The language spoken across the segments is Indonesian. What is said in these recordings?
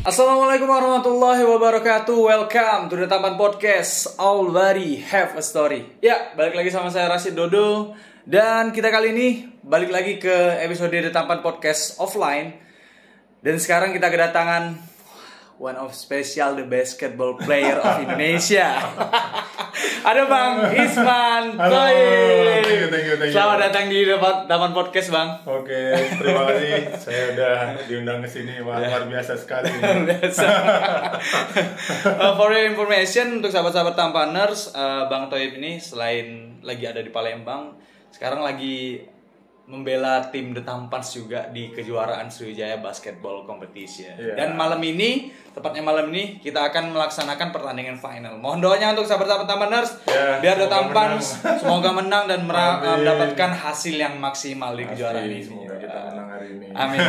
Assalamualaikum warahmatullahi wabarakatuh. Welcome to the Tampan Podcast. Already have a story. Ya, balik lagi sama saya Rashid Dodo. Dan kita kali ini balik lagi ke episode The Tampan Podcast offline. Dan sekarang kita kedatangan one of special the basketball player of Indonesia. Ada Bang Isman Toyib. Thank you. Selamat datang di Tampan Podcast, Bang. Oke, terima kasih. Saya udah diundang ke sini. Wah, luar biasa sekali. Biasa. For your information, untuk sahabat-sahabat Tampaners, Bang Toyib ini selain lagi ada di Palembang, sekarang lagi membela tim The Tampans juga di kejuaraan Sriwijaya Basketball Competition. Yeah. Dan malam ini, tepatnya malam ini, kita akan melaksanakan pertandingan final. Mohon doanya untuk sahabat-sahabat Tampaners, biar The Tampans semoga menang dan mendapatkan hasil yang maksimal di kejuaraan ini. Semoga kita menang hari ini. Amin.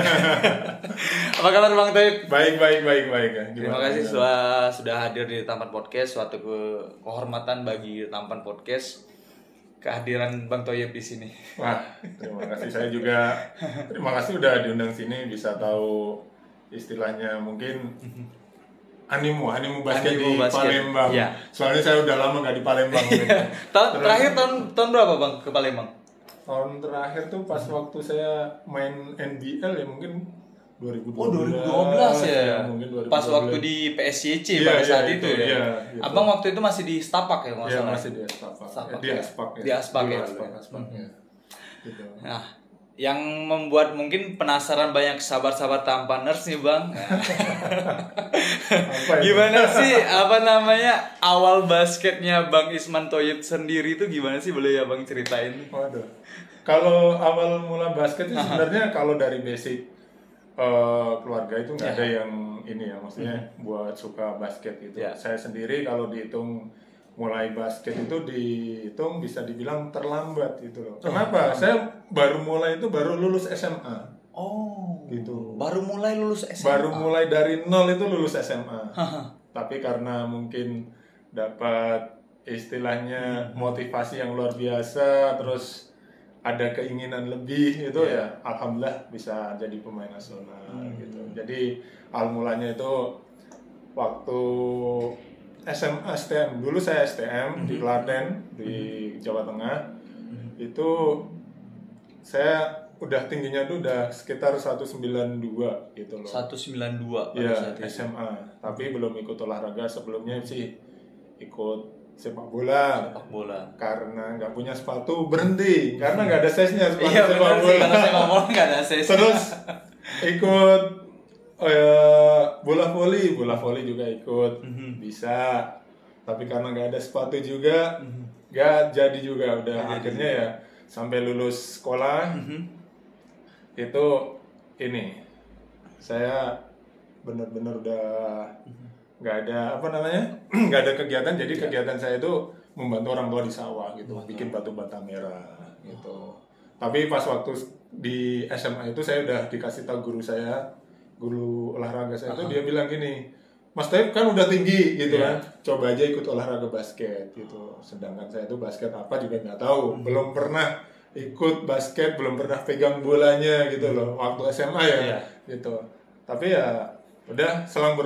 Apa kabar Bang Toyib? Baik. Terima kasih sudah hadir di Tampan Podcast. Suatu kehormatan bagi Tampan Podcast kehadiran Bang Toyib di sini. Wah, terima kasih. Saya juga terima kasih udah diundang sini, bisa tahu istilahnya mungkin animu basket di Palembang. Ya. Soalnya saya udah lama nggak di Palembang. Terakhir tahun berapa Bang ke Palembang? Tahun terakhir tuh pas waktu saya main NBL ya mungkin 2012. Oh 2012 ya. Mungkin 2012. Pas waktu di PSYC pada saat itu ya. Iya, gitu. Abang waktu itu masih di Stapak ya Iya, masih di Aspak. Di Aspak ya. Di Aspak ya. Aspaknya. Gitu. Nah, yang membuat mungkin penasaran banyak sahabat-sahabat Tampaners nih Bang. Gimana sih awal basketnya Bang Isman Toyib sendiri itu gimana sih, boleh ya Bang ceritain? Waduh. Kalau awal mula basket itu sebenarnya kalau dari basic keluarga itu nggak ada yang ini ya, maksudnya buat suka basket gitu. Saya sendiri kalau dihitung mulai basket itu dihitung bisa dibilang terlambat gitu loh. Kenapa? Saya baru mulai itu baru lulus SMA. Oh, gitu. Baru mulai lulus SMA. Baru mulai dari nol itu lulus SMA. Tapi karena mungkin dapat istilahnya motivasi yang luar biasa, terus ada keinginan lebih itu ya alhamdulillah bisa jadi pemain nasional gitu. Jadi awal mulanya itu waktu SMA STM. Dulu saya STM di Klaten di Jawa Tengah. Itu saya udah tingginya tuh udah sekitar 192 gitu loh. 192 ya, SMA. Tapi belum ikut olahraga, sebelumnya sih ikut sepak bola. Karena nggak punya sepatu berhenti karena nggak ada size-nya sepatu sepak bola. Karena sepak bola nggak ada size. Terus ikut bola voli juga ikut bisa, tapi karena nggak ada sepatu juga nggak jadi juga. Udah akhirnya ya sampai lulus sekolah itu ini saya benar-benar udah nggak ada nggak ada kegiatan. Jadi kegiatan saya itu membantu orang tua di sawah gitu, bikin batu bata merah gitu. Tapi pas waktu di SMA itu saya udah dikasih tahu guru olahraga saya itu, dia bilang gini, Mas Taib kan udah tinggi gitu kan, coba aja ikut olahraga basket gitu. Sedangkan saya itu basket apa juga nggak tahu, belum pernah ikut basket, belum pernah pegang bolanya gitu loh waktu SMA ya gitu. Tapi ya udah selang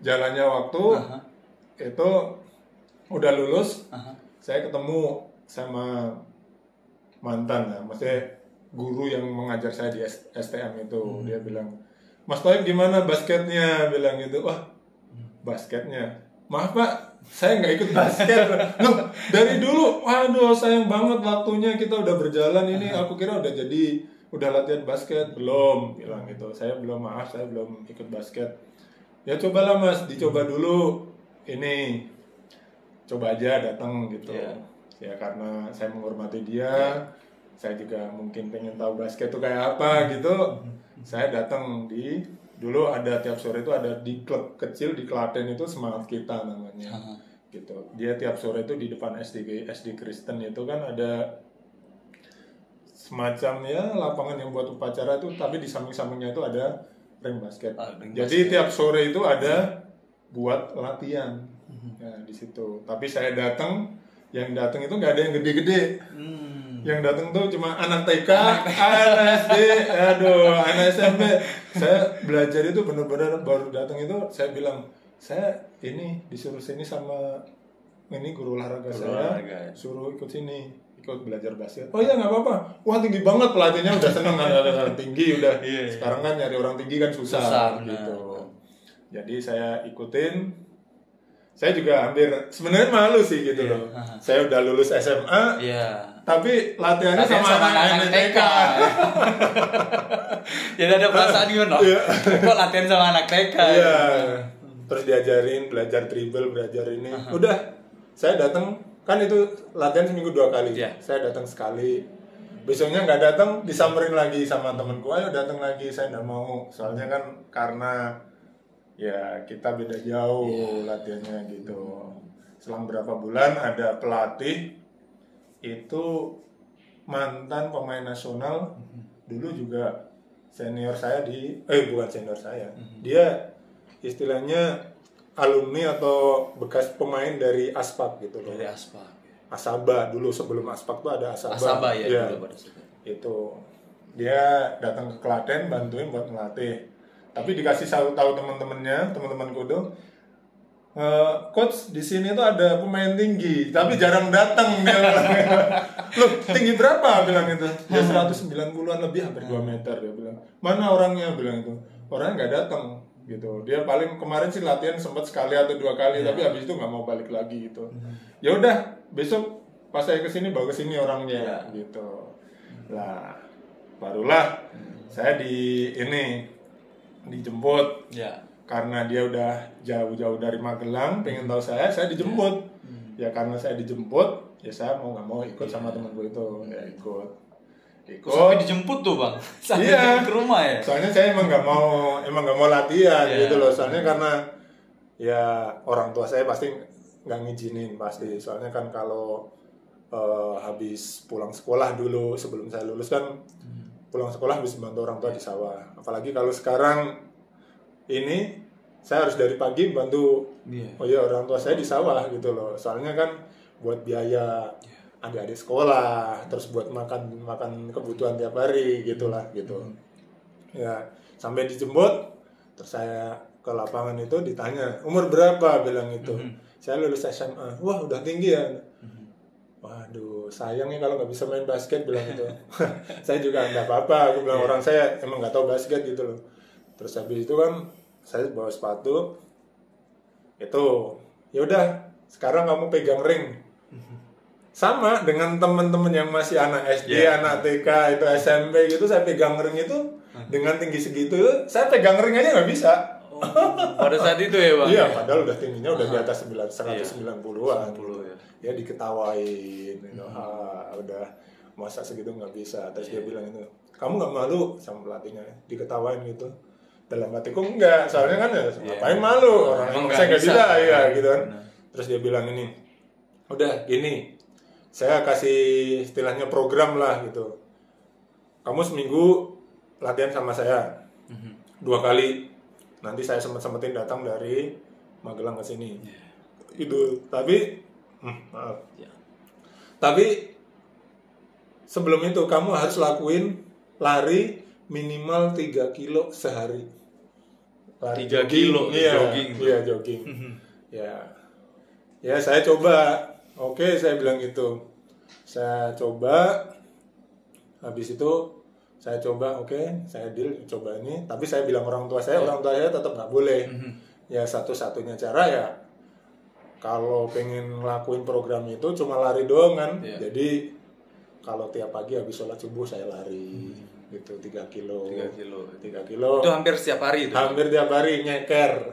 jalannya waktu itu udah lulus, saya ketemu sama mantan ya, maksudnya guru yang mengajar saya di STM itu. Dia bilang, Mas Toib gimana basketnya? Bilang gitu. Wah, basketnya, maaf Pak, saya nggak ikut basket. Loh, dari dulu, waduh sayang banget waktunya, kita udah berjalan ini, aku kira udah latihan basket. Belum, bilang gitu. Saya belum ikut basket. Ya cobalah Mas, dicoba dulu ini, coba aja datang gitu. Ya karena saya menghormati dia, saya juga mungkin pengen tahu basket itu kayak apa gitu. Saya datang dulu ada tiap sore itu ada di klub kecil di Klaten itu, Semangat Kita namanya. Gitu. Dia tiap sore itu di depan SD Kristen itu kan ada semacam ya lapangan yang buat upacara itu, tapi di samping-sampingnya itu ada ring basket. Jadi tiap sore itu ada buat latihan. Nah, di situ. Tapi saya datang, yang datang itu nggak ada yang gede-gede. Yang datang tuh cuma anak TK, anak SD, aduh, anak SMP. Saya belajar itu benar-benar baru datang itu saya bilang, saya ini disuruh sini sama ini guru olahraga saya, suruh ikut sini, ikut belajar basket. Oh iya nggak apa-apa. Wah tinggi banget pelatihnya, udah seneng kan ada tinggi udah. Sekarang kan nyari orang tinggi kan susah gitu. Jadi saya ikutin. Saya juga hampir sebenarnya malu sih gitu loh. Saya udah lulus SMA, tapi latihannya sama anak TK. Jadi ada perasaan gimana? Kok latihan sama anak TK? Iya. Terus diajarin belajar dribble, belajar ini. Udah, saya datang kan itu latihan seminggu 2 kali. Saya datang sekali. Besoknya nggak datang, disamperin lagi sama temanku. Ayo datang lagi, saya nggak mau. Soalnya kan karena ya kita beda jauh latihannya gitu. Selang berapa bulan ada pelatih itu mantan pemain nasional, dulu juga senior saya bukan senior saya, dia istilahnya alumni atau bekas pemain dari Aspak gitu loh. Dari Aspak. Asaba dulu, sebelum Aspak tuh ada Asaba. Asaba ya. Itu dia datang ke Klaten bantuin buat melatih. Tapi dikasih tahu teman-temanku tuh, coach di sini tuh ada pemain tinggi, tapi jarang datang dia bilang. Loh, tinggi berapa bilang itu? Ya 190-an lebih, hampir 2 meter dia bilang. Mana orangnya bilang itu? Orangnya nggak datang gitu. Dia paling kemarin sih latihan sempat sekali atau 2 kali, tapi habis itu nggak mau balik lagi gitu. Ya udah, besok pas saya kesini bawa kesini orangnya gitu. Lah, barulah saya dijemput karena dia udah jauh-jauh dari Magelang, pengen tahu saya dijemput. Ya karena saya dijemput, ya saya mau nggak mau ikut sama temanku itu, ya ikut. Sampai dijemput tuh bang? Sampai ke rumah ya? Soalnya saya emang nggak mau latihan gitu loh. Soalnya karena ya orang tua saya pasti nggak ngizinin pasti. Soalnya kan kalau habis pulang sekolah dulu sebelum saya lulus kan. Pulang sekolah habis bantu orang tua di sawah. Apalagi kalau sekarang ini saya harus dari pagi bantu orang tua saya di sawah gitu loh. Soalnya kan buat biaya adik-adik sekolah, terus buat makan kebutuhan tiap hari gitulah gitu. Ya, sampai dijemput, terus saya ke lapangan itu ditanya, "Umur berapa?" bilang itu. Saya lulus SMA. Wah, udah tinggi ya. Waduh, sayangnya kalau nggak bisa main basket bilang gitu. Saya juga nggak apa-apa, aku bilang orang saya emang nggak tahu basket gitu loh. Terus habis itu kan saya bawa sepatu, itu ya udah sekarang kamu pegang ring. Sama dengan teman-teman yang masih anak SD, anak TK, itu SMP gitu, saya pegang ring itu dengan tinggi segitu, saya pegang ring aja nggak bisa. Pada saat itu ya bang? Iya, padahal udah tingginya udah di atas 190-an. Ya diketawain, udah masa segitu nggak bisa. Terus dia bilang itu, kamu nggak malu sama pelatihnya? Diketawain gitu. Dalam hatiku enggak, soalnya kan ngapain malu, orang saya nggak bisa gitu kan. Terus dia bilang ini, udah gini, saya kasih istilahnya program lah gitu. Kamu seminggu latihan sama saya 2 kali. Nanti saya sempetin datang dari Magelang ke sini. Itu, tapi maaf. Tapi sebelum itu kamu harus lakuin lari minimal 3 kilo sehari. Lari 3 kilo jogging. Iya, jogging. Ya, saya coba. Oke, saya bilang gitu. Saya coba. Habis itu saya coba, saya deal coba ini, tapi saya bilang orang tua saya tetap nggak boleh. Ya satu-satunya cara ya kalau pengen ngelakuin program itu cuma lari doang kan. Jadi kalau tiap pagi habis sholat subuh saya lari gitu 3 kilo. 3 kilo. Itu hampir setiap hari itu. Hampir tiap hari nyeker.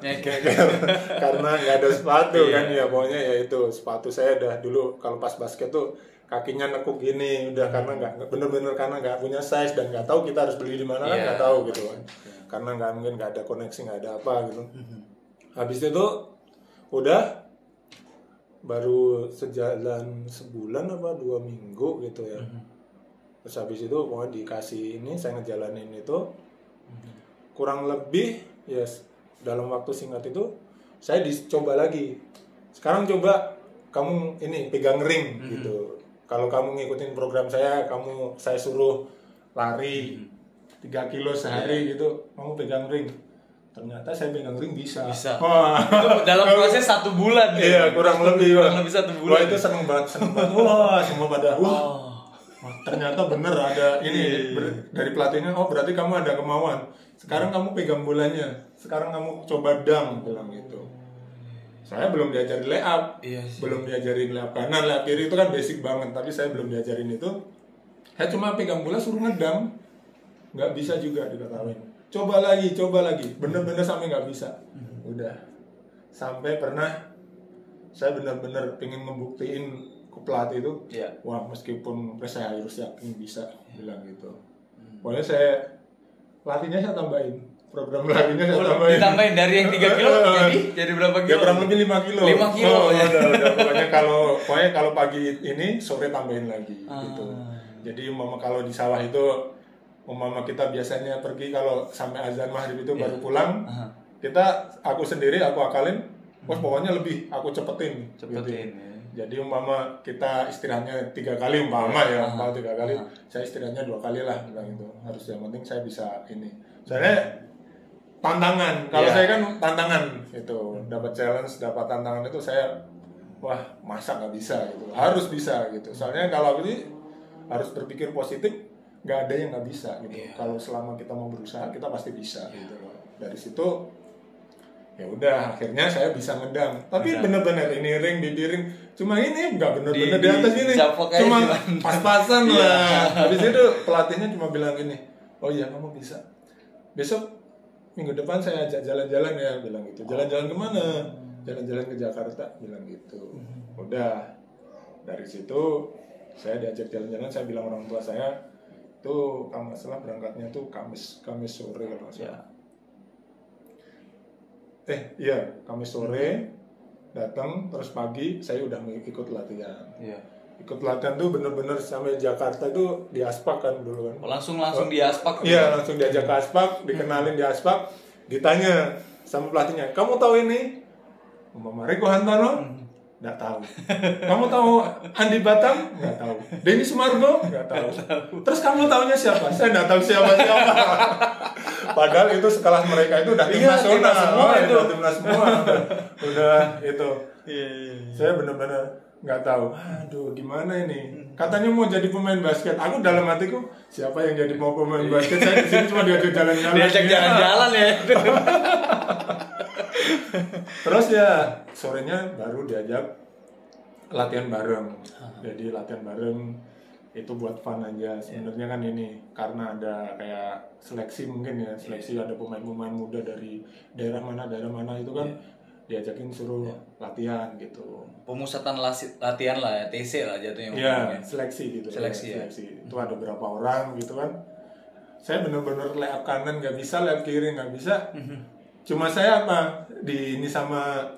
Karena nggak ada sepatu kan ya, pokoknya ya itu sepatu saya udah dulu kalau pas basket tuh kakinya nekuk gini udah karena nggak bener-bener karena nggak punya size dan nggak tahu kita harus beli di mana kan nggak tahu gitu kan, karena nggak ada koneksi, nggak ada apa gitu. Habis itu udah baru sejalan sebulan apa 2 minggu gitu ya. Terus habis itu pokoknya dikasih ini, saya ngejalanin itu kurang lebih ya dalam waktu singkat itu saya dicoba lagi. Sekarang coba kamu ini pegang ring gitu. kalau kamu ngikutin program saya suruh lari 3 kilo sehari gitu, kamu pegang ring. Ternyata saya pegang ring bisa. Wah. Itu dalam proses 1 bulan. Iya, kurang lebih 1 bulan. Wah, itu seneng banget. Wah, semua pada ternyata bener ada ini dari pelatihnya. Oh, berarti kamu ada kemauan. Sekarang kamu pegang bolanya. Sekarang kamu coba dang, bilang gitu. Saya belum diajarin layup. Belum diajarin layup kanan, layup kiri, itu kan basic banget, tapi saya belum diajarin itu. Saya cuma pegang bola suruh ngedang. Nggak bisa juga diketahui. Coba lagi. Bener-bener sampai nggak bisa. Udah. Sampai pernah saya benar-benar pengen ngebuktiin ke pelatih itu, wah meskipun saya harus yakin bisa, bilang gitu. Pokoknya saya latihnya saya tambahin, program larinya saya tambahin. Ditambahin dari yang 3 kilo jadi berapa kilo? Ya kurang lebih 5 kilo. 5 kilo. Udah. Pokoknya kalau pagi ini sore tambahin lagi gitu. Jadi kalau di sawah itu kita biasanya pergi kalau sampai azan maghrib itu baru pulang. Aku sendiri aku akalin, pokoknya lebih aku cepetin. Gitu. Jadi kita istirahatnya 3 kali 3 kali, saya istirahatnya 2 kali lah, bilang itu. Harus yang penting saya bisa ini. Soalnya tantangan, kalau saya kan tantangan itu, dapat challenge, dapat tantangan itu saya wah masa nggak bisa gitu, harus bisa gitu. Soalnya kalau ini harus berpikir positif, nggak ada yang nggak bisa gitu. Kalau selama kita mau berusaha, kita pasti bisa gitu. Dari situ ya udah akhirnya saya bisa ngedang, tapi bener-bener ini ring di ring cuma ini nggak bener-bener di atas ini, cuma pas-pasan lah. Habis itu pelatihnya cuma bilang gini, oh iya kamu bisa, besok minggu depan saya ajak jalan-jalan ya, bilang gitu. Jalan-jalan kemana? Jalan-jalan ke Jakarta, bilang gitu. Udah dari situ saya diajak jalan-jalan, saya bilang orang tua saya tuh kalau nggak salah berangkatnya tuh Kamis sore kalau nggak salah. Kamis sore datang, terus pagi saya udah ikut latihan. Ikut latihan tuh bener-bener sampai Jakarta itu di aspak kan dulu kan. Langsung di aspak. Iya, langsung diajak ke aspak, dikenalin di aspak, ditanya sama pelatihnya, kamu tahu ini? Riko Hantono? Nggak tahu. Kamu tahu Andi Batam? Nggak tahu. Denny Sumargo? Nggak tahu. Terus kamu tahunya siapa? Saya nggak tahu siapa-siapa. Padahal itu sekelas mereka itu udah tim nasional semua, timnas semua. Udah itu. Saya benar-benar nggak tahu. Aduh, gimana ini? Katanya mau jadi pemain basket. Aku dalam hatiku, siapa yang jadi mau pemain basket? Saya di sini cuma diajak jalan-jalan. Diajak jalan-jalan ya. Terus ya sorenya baru diajak latihan bareng. Jadi latihan bareng itu buat fun aja sebenarnya kan, ini karena ada kayak seleksi mungkin ya, seleksi ada pemain-pemain muda dari daerah mana itu kan diajakin suruh latihan gitu. Pemusatan latihan lah ya, TC lah jatuhnya. Iya, seleksi gitu. Seleksi. Itu ada berapa orang gitu kan. Saya bener-bener layup kanan nggak bisa, layup kiri nggak bisa. Cuma saya ini sama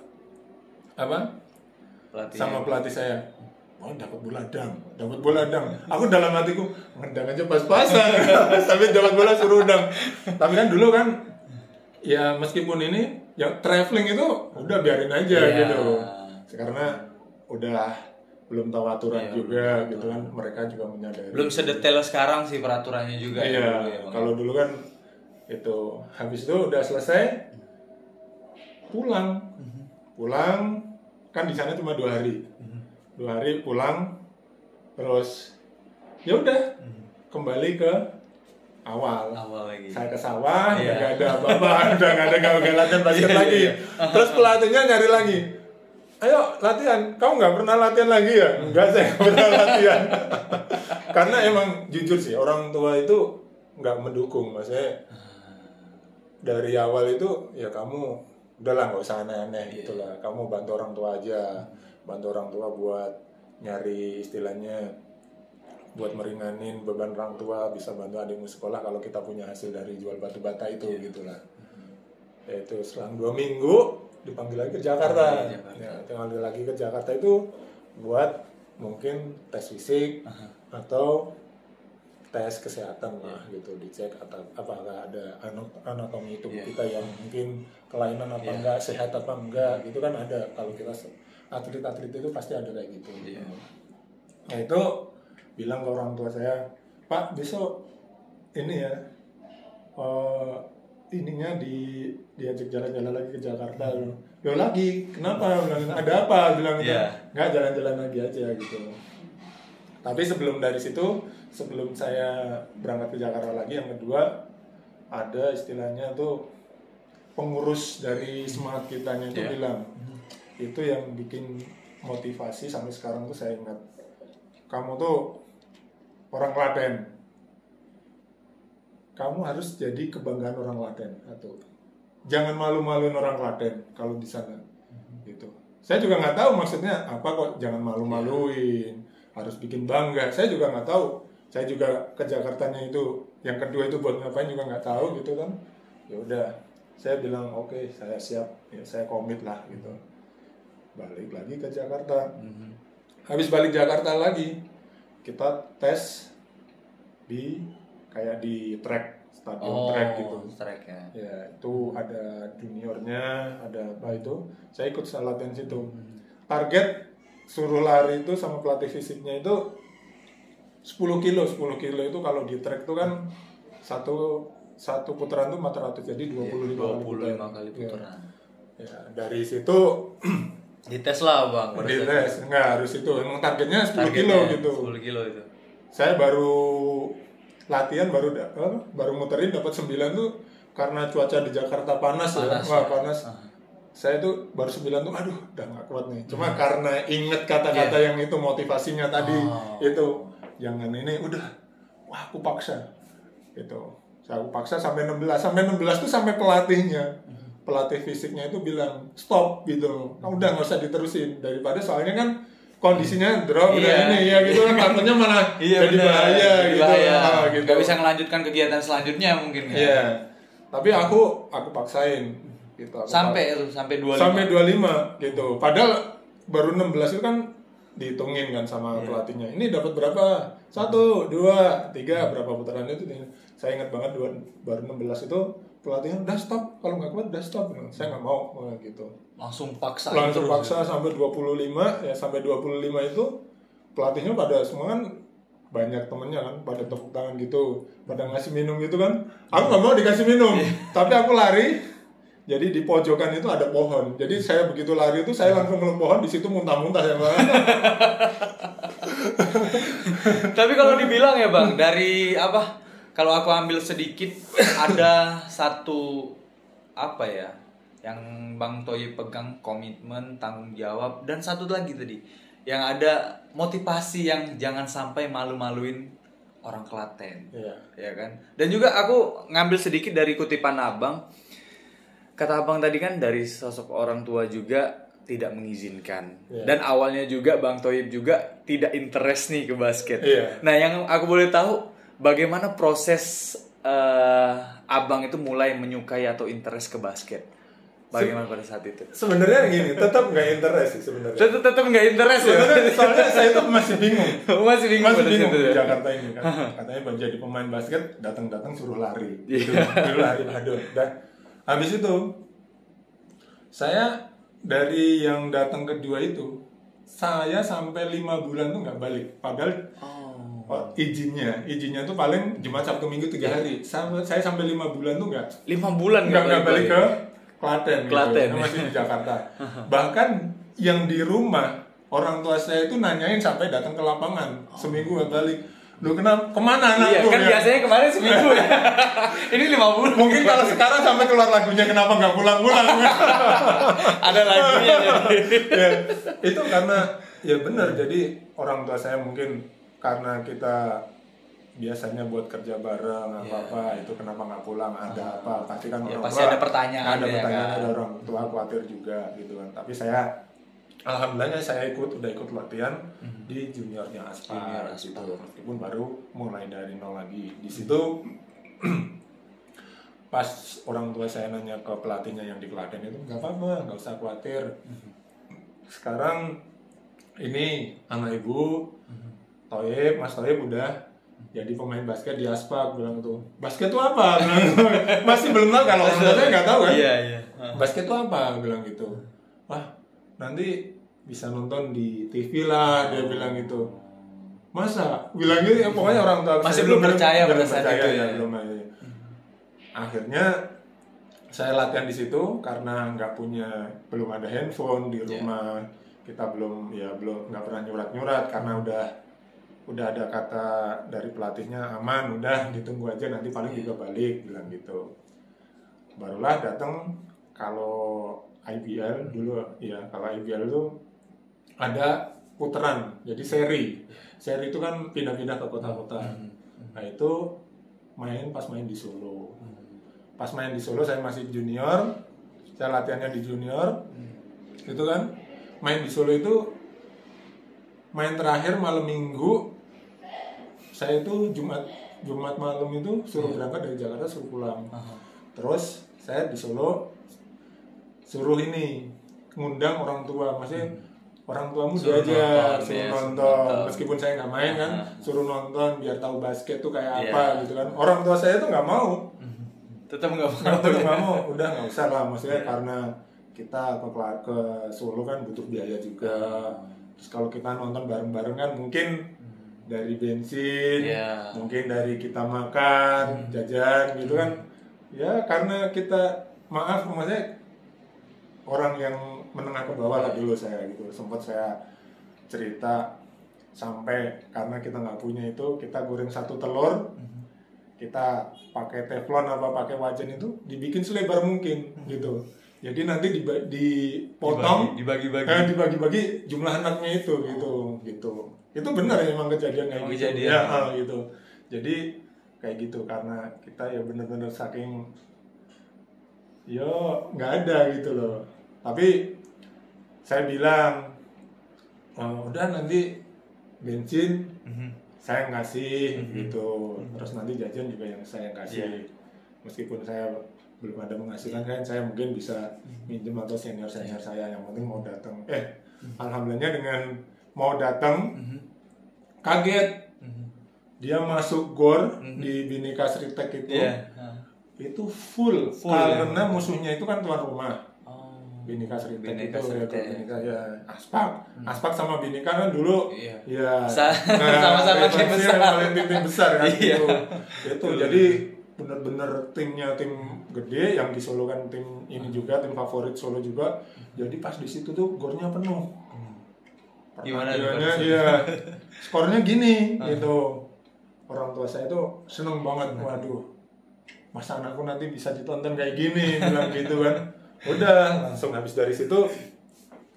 pelatih saya. Oh, dapat bola dang. Aku dalam hatiku ngedang aja pas-pasan. Tapi dapat bola suruh dang. Tapi kan dulu kan ya meskipun ini yang traveling itu udah biarin aja gitu. Karena udah belum tahu aturan juga gitu kan, mereka juga menyadari. Belum sedetail sekarang sih peraturannya juga. Iya, kalau dulu kan itu habis itu udah selesai pulang kan di sana cuma 2 hari. 2 hari pulang, terus ya udah kembali ke awal lagi. Saya ke sawah, nggak ada apa-apa, udah nggak ada latihan basket lagi. Terus pelatihnya nyari lagi, ayo latihan, kamu nggak pernah latihan lagi ya? Enggak, saya nggak pernah latihan. Karena emang jujur sih orang tua itu nggak mendukung, maksudnya dari awal itu ya kamu udahlah nggak usah aneh-aneh gitulah, kamu bantu orang tua aja, bantu orang tua buat nyari istilahnya buat meringanin beban orang tua, bisa bantu adikmu sekolah kalau kita punya hasil dari jual batu bata itu gitulah. Itu selang 2 minggu dipanggil lagi ke Jakarta. Ya, dipanggil lagi ke Jakarta itu buat mungkin tes fisik atau tes kesehatan lah gitu, dicek apakah ada anatomi tubuh kita yang mungkin kelainan apa enggak, sehat apa enggak gitu kan ada. Kalau kita atlet-atlet itu pasti ada kayak gitu. Nah itu bilang ke orang tua saya, Pak besok ini ya ininya diajak jalan-jalan lagi ke Jakarta. Loh lagi, kenapa? Bilang, ada apa? Bilang gitu. Nggak, jalan-jalan lagi aja gitu. Tapi sebelum dari situ, sebelum saya berangkat ke Jakarta lagi, yang kedua ada istilahnya tuh pengurus dari semangat kitanya itu bilang, itu yang bikin motivasi sampai sekarang tuh saya ingat, kamu tuh orang Klaten, kamu harus jadi kebanggaan orang Klaten, atau jangan malu-maluin orang Klaten kalau di sana gitu. Saya juga nggak tahu maksudnya apa kok jangan malu-maluin, harus bikin bangga. Saya juga nggak tahu. Saya juga ke Jakartanya itu, yang kedua itu buat ngapain juga nggak tahu gitu kan. Ya udah, saya bilang oke, saya siap, ya saya komit lah gitu. Balik lagi ke Jakarta. Habis balik Jakarta lagi, kita tes di kayak di track, stadion track gitu. Track ya. Ya, itu ada juniornya, ada apa itu. Saya ikut latihan situ. Target suruh lari itu sama pelatih fisiknya itu 10 kilo itu kalau di track itu kan satu putaran tuh 400, jadi 25 kali putaran. Ya, dari situ dites lah Bang. Dites, enggak harus itu. Emang targetnya 10 kilo gitu. 10 kilo itu. Saya baru latihan baru muterin dapat 9 tuh karena cuaca di Jakarta panas. Panas. Saya tuh baru 9 tuh aduh udah gak kuat nih. Cuma karena inget kata-kata yang itu motivasinya tadi itu jangan ini udah wah aku paksa gitu. Aku paksa sampai 16 tuh sampai pelatih fisiknya itu bilang stop gitu. Udah nggak usah diterusin daripada soalnya kan kondisinya drop udah ini ya gitu kan takutnya malah jadi bahaya gitu. Gak bisa melanjutkan kegiatan selanjutnya mungkin ya. Iya. Tapi aku paksain gitu. Sampai 25. Sampai 25 gitu. Padahal baru 16 itu kan dihitungin kan sama pelatihnya. Ini dapat berapa? 1, 2, 3 berapa putaran itu. Saya ingat banget baru 16 itu pelatihnya udah stop, kalau nggak kuat udah stop. Saya nggak mau gitu. Langsung paksa sampai 25 ya, sampai 25 itu pelatihnya pada semua kan banyak temennya kan pada tepuk tangan gitu, pada ngasih minum gitu kan. Aku nggak mau dikasih minum, tapi aku lari. Jadi di pojokan itu ada pohon. Jadi saya begitu lari itu saya langsung meluk pohon, di situ muntah-muntah ya Bang. Tapi kalau dibilang ya Bang, dari apa? Kalau aku ambil sedikit ada satu apa ya? Yang Bang Toyib pegang, komitmen, tanggung jawab, dan satu lagi tadi yang ada motivasi yang jangan sampai malu-maluin orang Klaten. Ya kan? Dan juga aku ngambil sedikit dari kutipan Abang. Kata Abang tadi kan dari sosok orang tua juga tidak mengizinkan. Dan awalnya juga Bang Toyib juga tidak interest nih ke basket. Nah, yang aku boleh tahu bagaimana proses Abang itu mulai menyukai atau interest ke basket? Bagaimana pada saat itu? Sebenarnya gini, tetap nggak interest sih sebenarnya. Tetap nggak interest ya? Soalnya saya tuh masih bingung. masih bingung di Jakarta ini kan. Katanya menjadi pemain basket datang suruh lari. Suruh lari, aduh. Habis itu saya dari yang datang kedua itu saya sampai 5 bulan tuh nggak balik. Padahal izinnya tuh paling Jumat Sabtu Minggu 3 hari. Saya sampai 5 bulan tuh nggak 5 bulan nggak balik ke Klaten. Gitu. Masih di Jakarta. Bahkan yang di rumah orang tua saya itu nanyain sampai datang ke lapangan seminggu nggak balik. Lu kemana anak lu? Kan biasanya kemarin seminggu ya. Ini 5 bulan. Mungkin kalau sekarang sampai keluar lagunya kenapa nggak pulang-pulang? Ada lagunya jadi. Itu karena ya benar. Jadi orang tua saya mungkin karena kita biasanya buat kerja bareng apa itu kenapa nggak pulang, ada apa pasti kan orang pasti tua ada pertanyaan ada orang tua khawatir juga gitu kan. Tapi saya alhamdulillah saya udah ikut latihan di juniornya Aspar gitu. Meskipun baru mulai dari nol lagi di situ. Pas orang tua saya nanya ke pelatihnya yang di Klaten itu, nggak apa-apa, nggak usah khawatir. Sekarang ini anak ibu Mas Toyib udah jadi pemain basket di Aspak, bilang tuh. Basket itu apa? Masih belum tahu, kalau orang tua saya nggak tahu kan. Basket itu apa? Bilang gitu. Wah, nanti bisa nonton di TV lah, dia bilang gitu. Masa? Bilang gitu ya, pokoknya orang tua Masih saya belum percaya pada saat itu ya? belum aja. Akhirnya saya latihan di situ karena belum ada handphone di rumah. Kita belum nggak pernah nyurat karena udah ada kata dari pelatihnya aman, udah ditunggu aja nanti paling juga balik, bilang gitu. Barulah datang kalau IBL dulu ya, kalau IBL itu ada putaran, jadi seri itu kan pindah-pindah ke kota-kota. Nah itu pas main di Solo. Pas main di Solo saya masih junior, saya latihannya di junior. Itu kan main di Solo itu main terakhir malam Minggu. Saya itu Jumat malam itu suruh berangkat dari Jakarta, suruh pulang. Terus saya di Solo suruh ngundang orang tua, maksudnya orang tua muda aja, suruh nonton. Meskipun saya nggak main kan, suruh nonton biar tahu basket tuh kayak apa gitu kan. Orang tua saya tuh nggak mau. Tetap nggak mau. Udah nggak usah lah, maksudnya karena kita ke Solo kan butuh biaya juga. Terus kalau kita nonton bareng-bareng kan mungkin dari bensin, mungkin dari kita makan, jajan gitu kan. Ya karena kita maksudnya orang yang menengah ke bawah lah dulu saya gitu. Sempat saya cerita sampai karena kita nggak punya itu, kita goreng satu telur, kita pakai teflon apa pakai wajan itu dibikin selebar mungkin gitu. Jadi nanti dipotong, dibagi-bagi jumlah anaknya itu gitu. Itu benar ya, emang kejadian kayak gitu. Ya, gitu. Jadi kayak gitu karena kita ya benar-benar saking nggak ada gitu loh. Tapi saya bilang udah nanti bensin saya ngasih gitu. Terus nanti jajan juga yang saya kasih. Meskipun saya belum ada menghasilkan kan, saya mungkin bisa minjem atau senior saya yang penting mau datang. Alhamdulillah dengan mau datang kaget dia masuk gor di Bhinneka Sritek itu itu full karena musuhnya itu kan tuan rumah. Bhinneka Sritek itu ya Aspak sama Bhinneka kan dulu sama-sama tim besar kan itu jadi benar-benar timnya tim gede yang di Solo kan tim ini juga tim favorit Solo juga. Jadi pas di situ tuh gornya penuh. Gimana skornya gini gitu. Orang tua saya tuh seneng banget, waduh, masa anakku nanti bisa ditonton kayak gini, bilang gitu kan. Udah langsung habis dari situ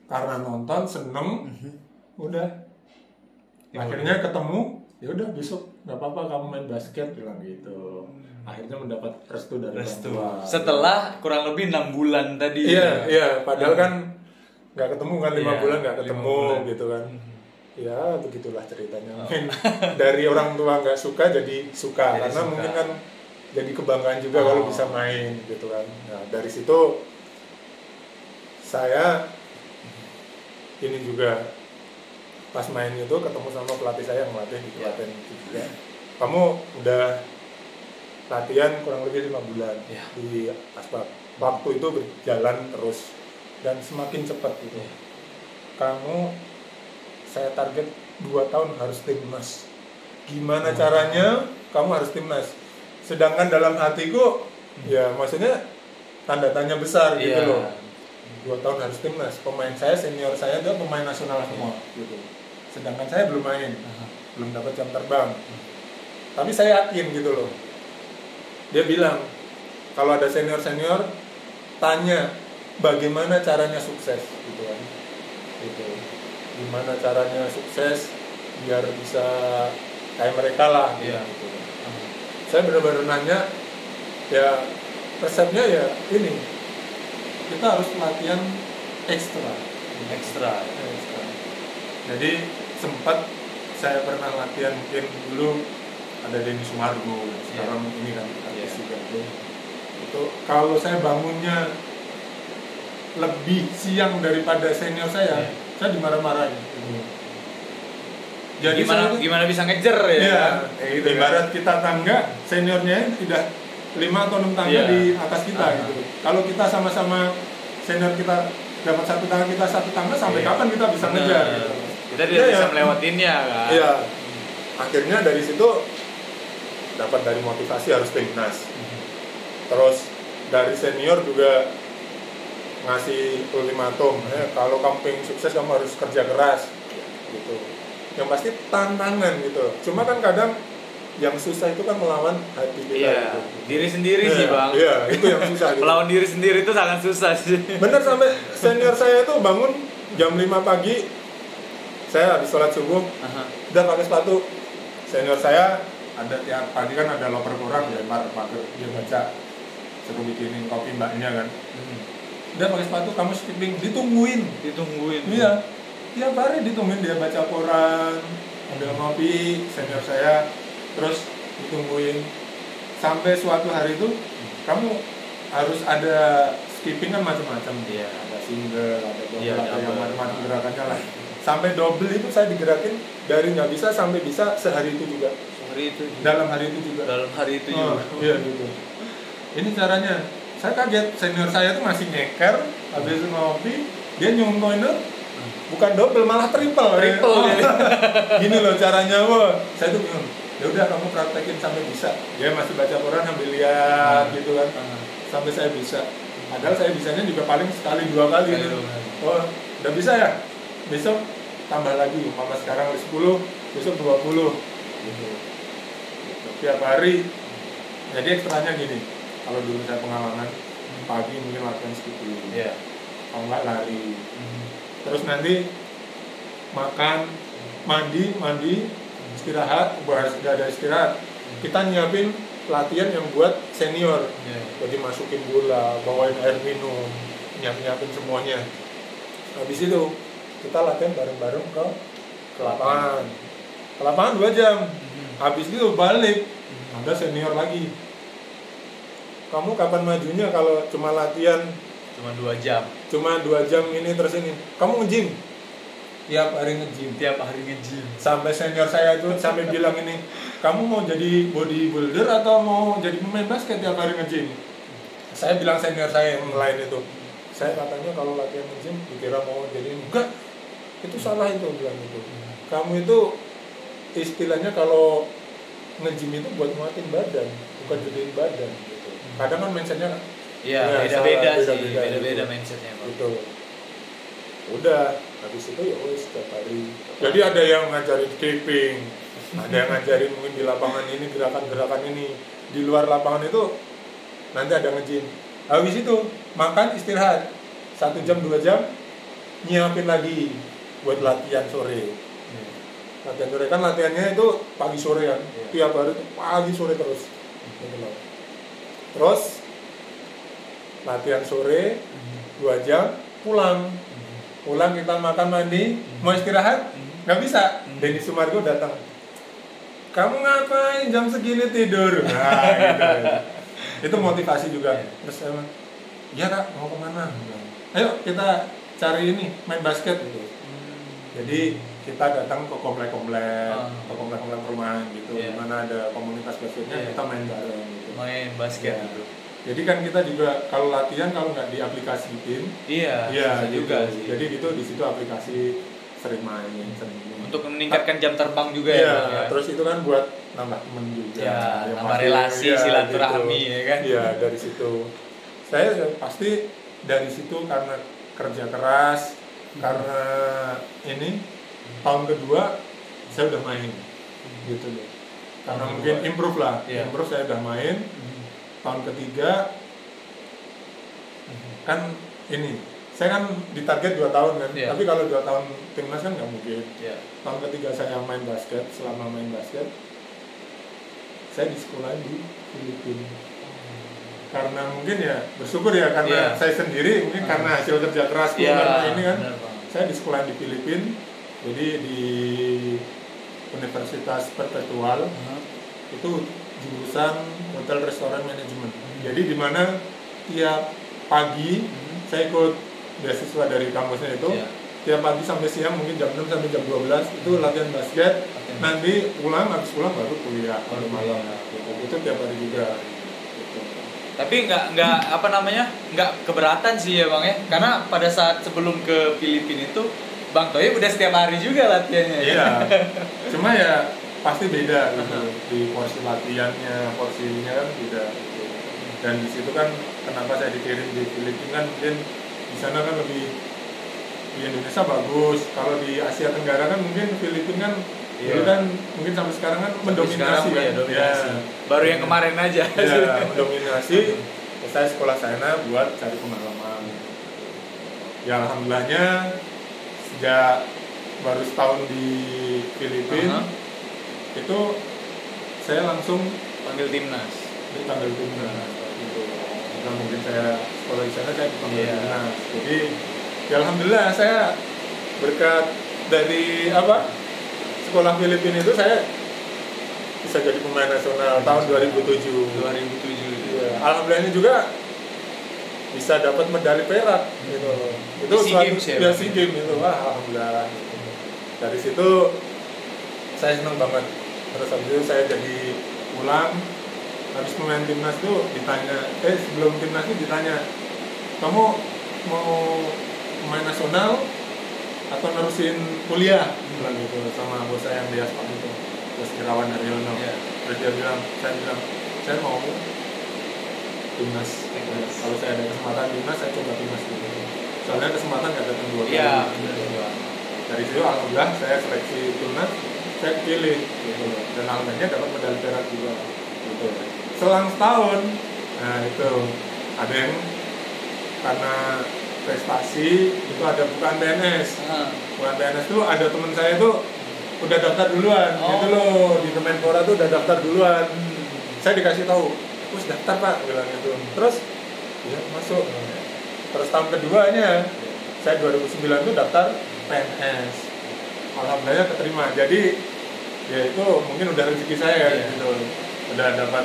karena nonton seneng, udah akhirnya ketemu, ya udah besok nggak apa-apa kamu main basket, bilang gitu. Akhirnya mendapat restu dari orang tua. Setelah kurang lebih 6 bulan tadi. Iya, padahal kan nggak ketemu kan 5 bulan nggak ketemu gitu kan. Ya begitulah ceritanya. Mungkin dari orang tua nggak suka jadi suka karena suka. Mungkin kan jadi kebanggaan juga kalau bisa main gitu kan. Nah dari situ saya ini juga pas main itu ketemu sama pelatih saya yang melatih di pelatihan itu juga. Kamu udah latihan kurang lebih 5 bulan di Aspak. Waktu itu berjalan terus dan semakin cepat gitu. Kamu saya target 2 tahun harus timnas. Gimana caranya kamu harus timnas? Sedangkan dalam hatiku ya maksudnya tanda tanya besar gitu loh. 2 tahun harus timnas. Pemain saya senior saya itu pemain nasional semua gitu. Sedangkan saya belum main, belum dapat jam terbang. Tapi saya yakin gitu loh. Dia bilang kalau ada senior tanya bagaimana caranya sukses gitu kan. Gitu. Gimana caranya sukses biar bisa kayak mereka lah gitu. Saya benar-benar nanya ya resepnya ya ini kita harus latihan ekstra. Jadi sempat saya pernah latihan mungkin dulu ada Denny Sumargo sekarang ini kan artis juga itu kalau saya bangunnya lebih siang daripada senior saya dimarah-marahin. Jadi gimana bisa ngejar ya? Gitu, ibarat kita tangga, seniornya tidak 5 atau 6 tangga di atas kita gitu. Kalau kita sama-sama senior kita dapat 1 tangga, kita 1 tangga sampai kapan kita bisa ngejar? Gitu. Kita tidak bisa melewatinnya kan? Iya. akhirnya dari situ dapat dari motivasi harus timnas. Terus dari senior juga ngasih ultimatum, kalau kamu pengen sukses kamu harus kerja keras gitu. Yang pasti tantangan gitu. Cuma kan kadang yang susah itu kan melawan hati kita. Iya, gitu. diri sendiri sih bang. Iya, itu yang susah. Gitu. Melawan diri sendiri itu sangat susah sih. Bener, sampai senior saya itu bangun jam 5 pagi, saya habis sholat subuh, udah pakai sepatu. Senior saya ada tiap pagi kan ada loper koran, lempar pagar, dia baca, suruh bikinin kopi mbaknya kan. Udah pakai sepatu, kamu skipping, ditungguin. Iya, tiap hari ditungguin, dia baca koran, ambil ngopi, senior saya, terus ditungguin sampai suatu hari itu kamu harus ada skipping kan macam-macam. Iya. Ada single, ada double, Iya, ada yang double. macam-macam gerakannya lah. Sampai double itu saya digerakin dari nggak bisa sampai bisa sehari itu juga. Dalam hari itu juga. Iya gitu. Ini caranya. Saya kaget, senior saya tuh masih nyeker, habis itu ngopi, dia nyontoin itu bukan double malah triple. Gini loh caranya, wah. Saya tuh bingung. Ya udah kamu praktekin sampai bisa. Dia masih baca koran sambil lihat gitu kan. Sampai saya bisa. Padahal saya bisanya juga paling sekali 2 kali. Oh, udah bisa ya? Besok tambah lagi. Mama sekarang 10, besok 20. Gitu. Tiap hari. Jadi ekstranya gini. Kalau dulu saya pengalaman, pagi mungkin latihan skipping. Kalau nggak lari. Terus nanti makan, mandi, istirahat, sudah ada istirahat. Kita nyiapin latihan yang buat senior. Jadi masukin gula, bawain air minum, nyiapin semuanya. Habis itu kita latihan bareng-bareng ke lapangan. Ke lapangan 2 jam. Habis itu balik, ada senior lagi. Kamu kapan majunya kalau cuma latihan? Cuma 2 jam. Cuma 2 jam ini terus ini. Kamu nge-gym? Tiap hari nge-gym. Sampai senior saya itu sampai bilang ini, kamu mau jadi bodybuilder atau mau jadi pemain basket tiap hari nge-gym? Saya bilang senior saya yang lain itu, saya katanya kalau latihan nge-gym dikira mau jadi enggak. Itu salah itu bilang itu. Kamu itu istilahnya kalau nge-gym itu buat nguatin badan, bukan gedein badan gitu. Kadang kan mindsetnya beda-beda gitu. mindsetnya Pak. Gitu. Udah, habis itu ya wes setiap hari. Jadi ada yang ngajarin skipping, ada yang ngajarin mungkin di lapangan ini gerakan-gerakan ini. Di luar lapangan itu nanti ada nge-gym. Habis itu makan istirahat 1 jam 2 jam, nyiapin lagi buat latihan sore. Latihan sore kan latihannya itu pagi sore kan. Tiap hari itu pagi sore terus. Terus latihan sore 2 jam, pulang kita makan mandi, mau istirahat nggak bisa. Denny Sumargo datang, kamu ngapain jam segini tidur? Nah, gitu. Itu motivasi juga. Terus saya bilang, iya kak, mau kemana? Ayo kita cari ini, main basket gitu. Jadi kita datang ke komplek-komplek perumahan gitu, mana ada komunitas basketnya, kita main bareng gitu. Main basket gitu. Jadi kan kita juga kalau latihan kalau nggak diaplikasiin, bisa gitu. juga sih. Jadi gitu di situ aplikasi sering main. Untuk meningkatkan jam terbang juga ya. Terus itu kan buat nambah temen juga. Nambah relasi, silaturahmi gitu. ya kan. Iya, dari situ. Saya pasti dari situ karena kerja keras, karena ini tahun kedua saya udah main gitu loh. Karena mungkin improve lah, improve saya udah main. Tahun ketiga kan ini saya kan ditarget 2 tahun kan, tapi kalau 2 tahun timnas kan nggak mungkin. Tahun ketiga saya main basket, selama main basket saya di sekolah di Filipina. Karena mungkin ya bersyukur ya karena saya sendiri, mungkin karena hasil kerja keras karena ini kan saya di sekolah di Filipina, jadi di Universitas Perpetual itu jurusan hotel restoran manajemen. Jadi di mana tiap pagi saya ikut beasiswa dari kampusnya itu. Tiap pagi sampai siang mungkin jam 6 sampai jam 12 itu latihan basket. Nanti habis pulang baru kuliah malam. Itu tiap hari juga. Gitu. Tapi nggak keberatan sih ya Bang ya. Karena pada saat sebelum ke Filipina itu Bang Toyib udah setiap hari juga latihannya. Iya. Cuma ya pasti beda gitu. Di porsi latihannya, porsinya kan beda gitu. Dan di situ kan kenapa saya dikirim di Filipina kan mungkin di sana kan lebih, di Indonesia bagus, kalau di Asia Tenggara kan mungkin Filipina kan dulu kan mungkin sampai sekarang kan mendominasi kan. Ya, dominasi. Baru yang kemarin aja. Ya, mendominasi. Saya sekolah sana buat cari pengalaman. Ya alhamdulillahnya sejak baru setahun di Filipina itu saya langsung panggil timnas. Dipanggil timnas gitu. Karena mungkin saya sekolah di sana saya dipanggil timnas. Jadi ya alhamdulillah saya berkat dari sekolah Filipina itu saya bisa jadi pemain nasional tahun 2007. Ya, alhamdulillahnya juga bisa dapat medali perak gitu. Itu SEA Games SEA Games itu. Wah, alhamdulillah. Dari situ saya senang banget. Terus habis itu saya jadi pulang, habis pemain timnas tuh ditanya, sebelum timnas itu ditanya, kamu mau pemain nasional atau nerusin kuliah? Bilang gitu sama bos saya yang di Aspak itu, Bos Irawan Haryono. Terus dia bilang, saya mau timnas. Kalau saya ada kesempatan timnas, saya coba timnas gitu. Soalnya kesempatan nggak datang dua kali. Dari situ alhamdulillah saya seleksi timnas, saya pilih gitu. Dan alhamdulillah dapat medali perak juga gitu. Selang setahun, nah itu ada yang karena prestasi itu ada bukan PNS. Bukan PNS itu ada teman saya itu udah daftar duluan gitu loh, di Kemenpora tuh udah daftar duluan. Saya dikasih tahu, "Wes daftar Pak," bilang gitu. Terus ya masuk. Terus tahun keduanya saya 2009 tuh daftar PNS. Alhamdulillah keterima. Jadi ya itu mungkin udah rezeki saya gitu. Udah dapat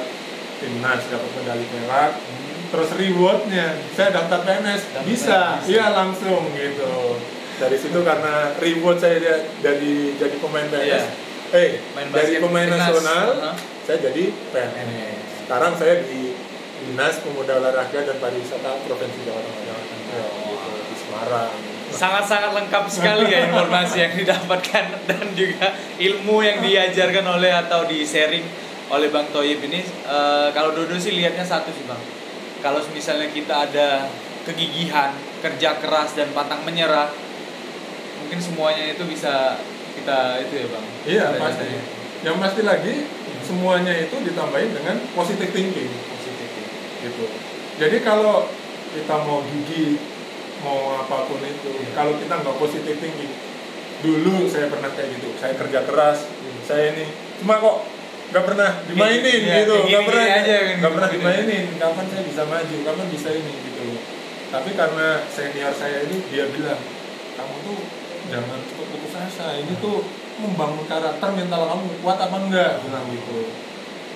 timnas, dapat medali perak. Terus rewardnya saya daftar PNS bisa. Iya langsung gitu. Dari situ karena reward saya jadi pemain PNS. Dari pemain nasional saya jadi PNS. Sekarang saya di Dinas Pemuda Olahraga dan Pariwisata Provinsi Jawa Tengah. Di Semarang. Sangat-sangat lengkap sekali ya informasi yang didapatkan dan juga ilmu yang diajarkan oleh atau di sharing oleh Bang Thoyib ini. Kalau Dodo sih lihatnya satu sih Bang, kalau misalnya kita ada kegigihan, kerja keras dan pantang menyerah, mungkin semuanya itu bisa kita itu ya Bang. Iya pasti. Yang pasti lagi semuanya itu ditambahin dengan positive thinking. Gitu. Jadi kalau kita mau gigih, mau apapun itu, kalau kita nggak positive thinking, dulu saya pernah kayak gitu, saya kerja keras, saya ini, cuma kok nggak pernah dimainin gitu, nggak pernah dimainin, kapan saya bisa maju, kapan bisa ini gitu. Tapi karena senior saya ini dia bilang, kamu tuh jangan cepat putus asa, ini tuh membangun karakter mental kamu kuat apa enggak, bilang gitu.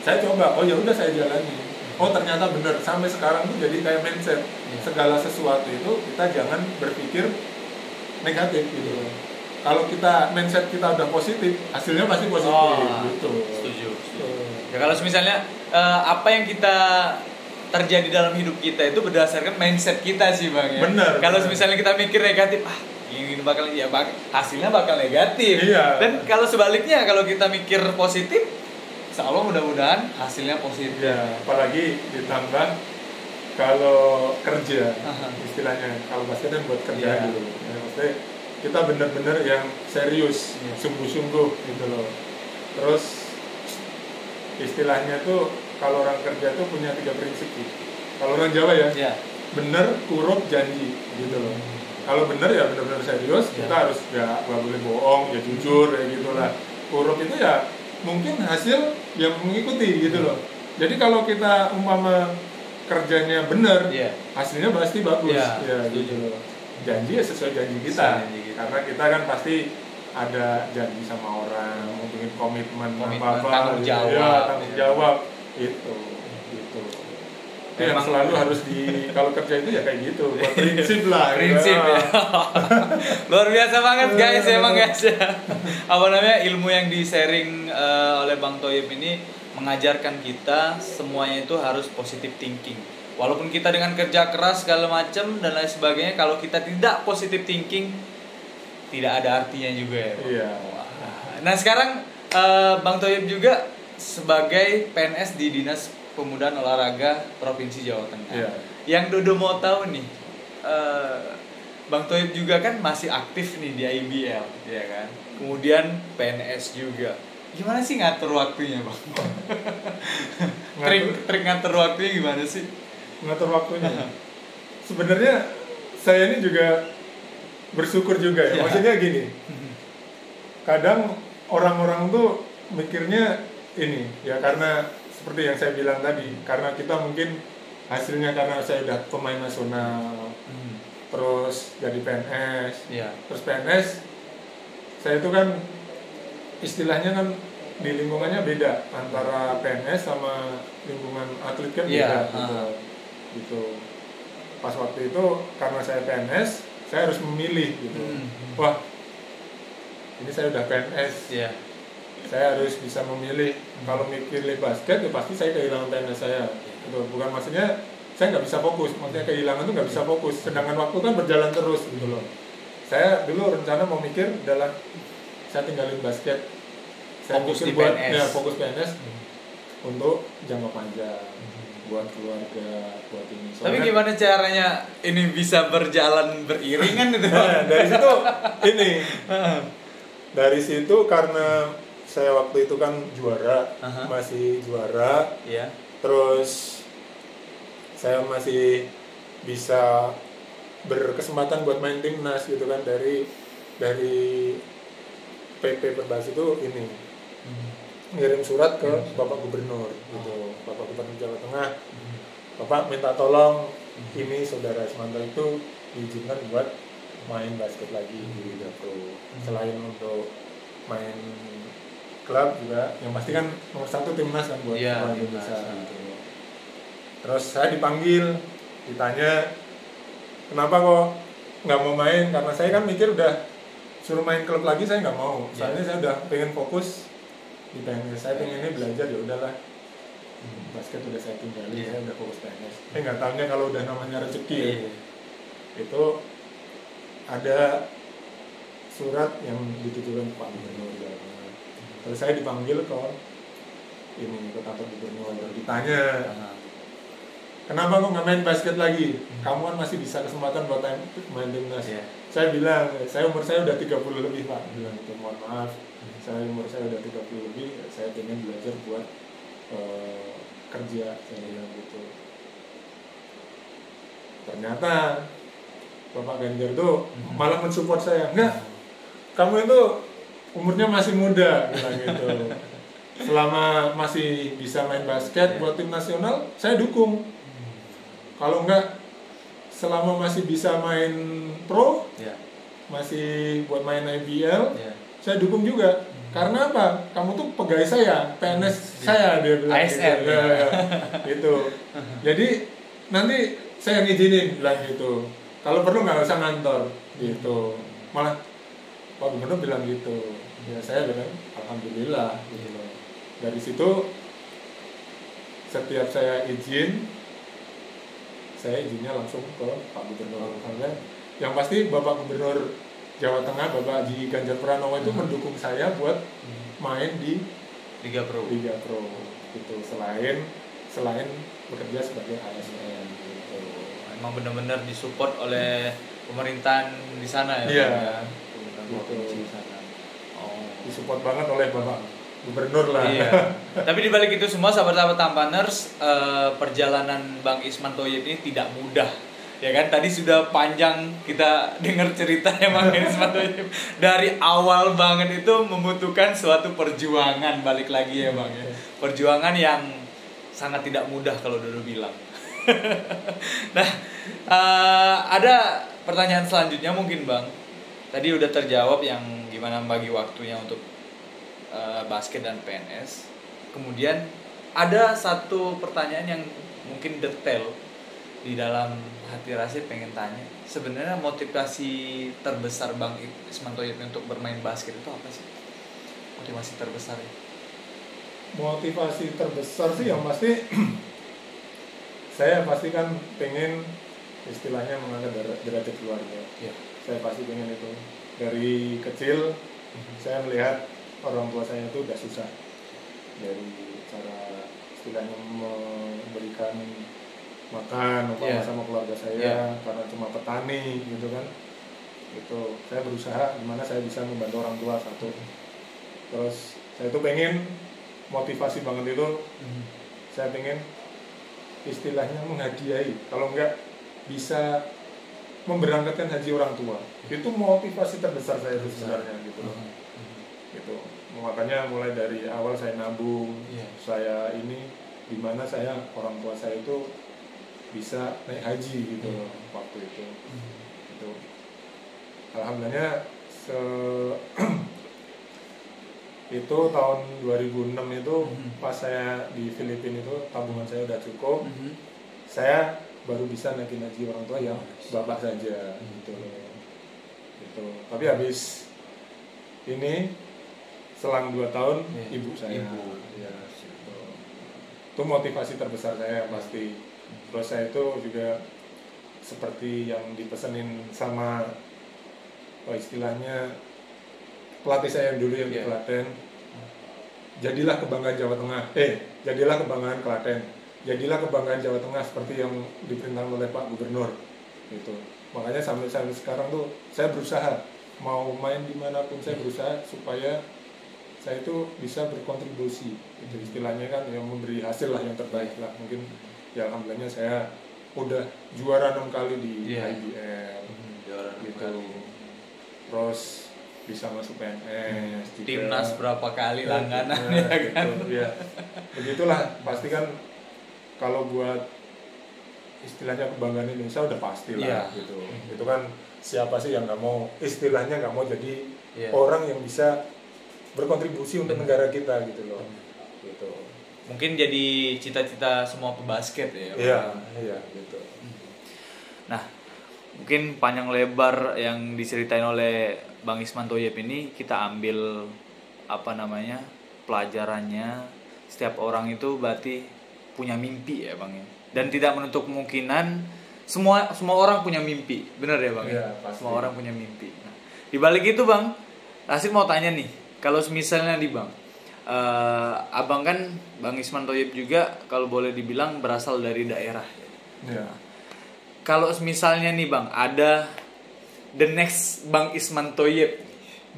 Saya coba, oh ya udah saya jalani. Oh ternyata benar, sampai sekarang tuh jadi kayak mindset. Segala sesuatu itu kita jangan berpikir negatif gitu. Kalau kita mindset kita udah positif, hasilnya pasti positif gitu. Setuju. Ya kalau misalnya apa yang kita terjadi dalam hidup kita itu berdasarkan mindset kita sih Bang ya. Benar. Kalau misalnya kita mikir negatif, ini bakal hasilnya bakal negatif. Iya. Dan kalau sebaliknya kalau kita mikir positif, insya Allah mudah-mudahan hasilnya positif. Ya, apalagi ditambah kalau kerja, istilahnya kalau basket kan buat kerja dulu. Ya, maksudnya kita benar-benar yang serius, sungguh-sungguh gitu loh. Terus istilahnya tuh kalau orang kerja tuh punya 3 prinsip gitu. Kalau orang Jawa ya, bener, urup, janji gitu loh. Kalau bener ya benar-benar serius, kita harus nggak boleh bohong, ya jujur ya gitulah. Urup itu ya mungkin hasil yang mengikuti gitu loh. Jadi kalau kita umpama kerjanya benar, hasilnya pasti bagus. Ya gitu loh. Janji ya sesuai janji kita. Karena kita kan pasti ada janji sama orang, mau bikin komitmen apa-apa, tanggung jawab. Tanggung jawab itu. Yang selalu harus kalau kerja itu ya kayak gitu, buat prinsip lah. Prinsip ya. Luar biasa banget guys, emang guys ya. Ilmu yang di sharing oleh Bang Thoyib ini mengajarkan kita semuanya itu harus positive thinking. Walaupun kita dengan kerja keras segala macam dan lain sebagainya, kalau kita tidak positive thinking tidak ada artinya juga ya. Iya. Nah sekarang Bang Thoyib juga sebagai PNS di Dinas Pemuda Olahraga Provinsi Jawa Tengah. Iya. Yang Dodo mau tahu nih, Bang Thoyib juga kan masih aktif nih di IBL, ya kan? Kemudian PNS juga. Gimana sih ngatur waktunya, Bang? trik ngatur waktunya gimana sih? Ngatur waktunya. Sebenarnya saya ini juga bersyukur juga ya. Maksudnya gini. Kadang orang-orang tuh mikirnya ini ya, karena seperti yang saya bilang tadi, karena kita mungkin hasilnya karena saya udah pemain nasional, terus jadi PNS, terus PNS saya itu kan istilahnya kan di lingkungannya beda antara PNS sama lingkungan atlet kan beda gitu. Pas waktu itu karena saya PNS saya harus memilih gitu. Wah, ini saya udah PNS, saya harus bisa memilih. Kalau milih basket, ya pasti saya kehilangan PNS saya. Itu bukan maksudnya saya nggak bisa fokus, maksudnya kehilangan tuh nggak bisa fokus. Sedangkan waktu kan berjalan terus gitu loh. Saya dulu rencana mau mikir adalah saya tinggalin basket, saya fokus di buat PNS. Ya, fokus PNS untuk jangka panjang, buat keluarga, buat ini. Soalnya, tapi gimana caranya ini bisa berjalan beriringan itu? Dari situ ini. Dari situ karena saya waktu itu kan juara, masih juara, terus saya masih bisa berkesempatan buat main timnas gitu kan, dari PP Perbasi itu ini ngirim surat ke Bapak Gubernur gitu, Bapak Gubernur Jawa Tengah, Bapak minta tolong ini saudara Ismanto itu diizinkan buat main basket lagi di Liga Pro. Selain untuk main klub juga, yang pasti kan nomor 1 timnas kan buat orang Indonesia gitu. Terus saya dipanggil, ditanya kenapa kok nggak mau main, karena saya kan mikir udah suruh main klub lagi saya nggak mau. Soalnya saya udah pengen fokus di PNS. Saya pengennya belajar, ya udahlah. Basket udah saya tinggalin, saya udah fokus PNS. Nggak tahunya kalau udah namanya rezeki itu ada surat yang ditujukan Pak Gubernur Jawa Tengah. Terus saya dipanggil ke ini, ke kantor Gubernur, ditanya kenapa kok nggak main basket lagi? Kamu kan masih bisa kesempatan buat main timnas. Saya bilang, umur saya udah 30 lebih Pak. Bilang itu, mohon maaf, umur saya udah 30 lebih, saya pengen belajar buat kerja, saya bilang gitu. Ternyata Bapak Ganjar tuh malah mensupport saya. Enggak, kamu itu umurnya masih muda, bilang gitu. Selama masih bisa main basket buat tim nasional, saya dukung. Kalau enggak, selama masih bisa main pro, masih buat main IBL, saya dukung juga. Karena apa? Kamu tuh pegawai saya, PNS saya, dia bilang ASN gitu. Gitu. Jadi nanti saya ngizinin, bilang gitu. Kalau perlu nggak usah ngantor, gitu. Malah Pak Gubernur bilang gitu. Ya saya bilang alhamdulillah. Gitu. Dari situ setiap saya izin, saya izinnya langsung ke Pak Gubernur. Karena yang pasti Bapak Gubernur Jawa Tengah, Bapak Haji Ganjar Pranowo itu mendukung saya buat main di Liga Pro. Gitu. Selain bekerja sebagai ASN gitu. Emang benar-benar disupport oleh pemerintahan di sana ya? Iya. Provinsi di sana. Disupport banget oleh Bapak Gubernur lah. Iya. Tapi dibalik itu semua, sahabat-sahabat Tampaners, perjalanan Bang Isman Thoyib ini tidak mudah. Ya kan, tadi sudah panjang kita dengar ceritanya Bang Isman Thoyib. Dari awal banget itu membutuhkan suatu perjuangan, balik lagi ya Bang ya. Perjuangan yang sangat tidak mudah kalau Dodo bilang. Nah, ada pertanyaan selanjutnya mungkin Bang. Tadi udah terjawab yang gimana bagi waktunya untuk basket dan PNS. Kemudian ada satu pertanyaan yang mungkin detail di dalam hati Rasid pengen tanya. Sebenarnya motivasi terbesar Bang Isman Thoyib untuk bermain basket itu apa sih? Motivasi terbesarnya? Motivasi terbesar sih yang pasti saya pasti kan pengen istilahnya mengangkat derajat keluarga. Saya pasti pengen itu. Dari kecil saya melihat orang tua saya itu udah susah dari cara istilahnya memberikan makan sama keluarga saya karena cuma petani gitu kan. Itu saya berusaha gimana saya bisa membantu orang tua satu. Terus saya tuh pengen motivasi banget itu, saya pengen istilahnya menghadiahi, kalau enggak bisa memberangkatkan haji orang tua. Itu motivasi terbesar saya itu sebenarnya gitu loh. Gitu. Makanya mulai dari awal saya nabung, saya ini dimana saya orang tua saya itu bisa naik haji gitu loh waktu itu. Gitu. Alhamdulillah itu tahun 2006 itu pas saya di Filipina itu tabungan saya udah cukup, saya baru bisa naikin haji orang tua yang bapak saja gitu. Tapi habis ini selang 2 tahun ibu saya ya, gitu. Itu motivasi terbesar saya pasti. Terus saya itu juga seperti yang dipesenin sama istilahnya pelatih saya dulu yang di Klaten, jadilah kebanggaan Jawa Tengah, jadilah kebanggaan Klaten, jadilah kebanggaan Jawa Tengah seperti yang diperintahkan oleh Pak Gubernur gitu. Makanya sampai sekarang tuh saya berusaha mau main dimanapun, saya berusaha supaya saya itu bisa berkontribusi itu istilahnya kan, yang memberi hasil lah yang terbaik lah. Mungkin ya alhamdulillah saya udah juara 6 kali di IBL gitu. Terus bisa masuk PNS juga. Timnas berapa kali langganan ya kan. Gitu, ya. Begitulah pasti kan, kalau buat istilahnya kebanggaan Indonesia udah pasti lah gitu. Itu kan siapa sih yang nggak mau, istilahnya nggak mau jadi orang yang bisa berkontribusi untuk negara kita gitu loh. Gitu. Mungkin jadi cita-cita semua pebasket ya. Iya gitu. Nah, mungkin panjang lebar yang diceritain oleh Bang Isman Thoyib ini kita ambil pelajarannya. Setiap orang itu berarti punya mimpi ya Bang ya. Dan tidak menutup kemungkinan semua orang punya mimpi. Benar ya Bang? Iya, pasti. Semua orang punya mimpi. Nah, di balik itu Bang, Rasid mau tanya nih, kalau misalnya nih Bang, abang kan Bang Isman Thoyib juga kalau boleh dibilang berasal dari daerah. Iya. Kalau misalnya nih Bang, ada the next Bang Isman Thoyib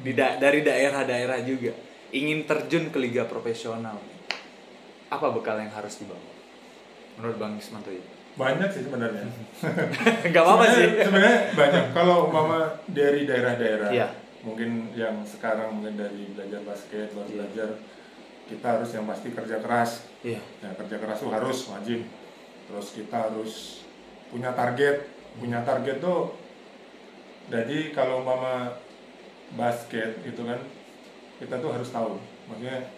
dari daerah-daerah juga ingin terjun ke liga profesional, apa bekal yang harus dibawa menurut Bang Isman Thoyib? Banyak sih sebenarnya. Gak apa-apa sih. Sebenarnya banyak. Kalau umpama dari daerah-daerah, mungkin yang sekarang mungkin dari belajar basket, baru belajar, kita harus yang pasti kerja keras. Nah, kerja keras itu harus wajib. Terus kita harus punya target tuh. Jadi kalau umpama basket gitu kan, kita tuh harus tahu, maksudnya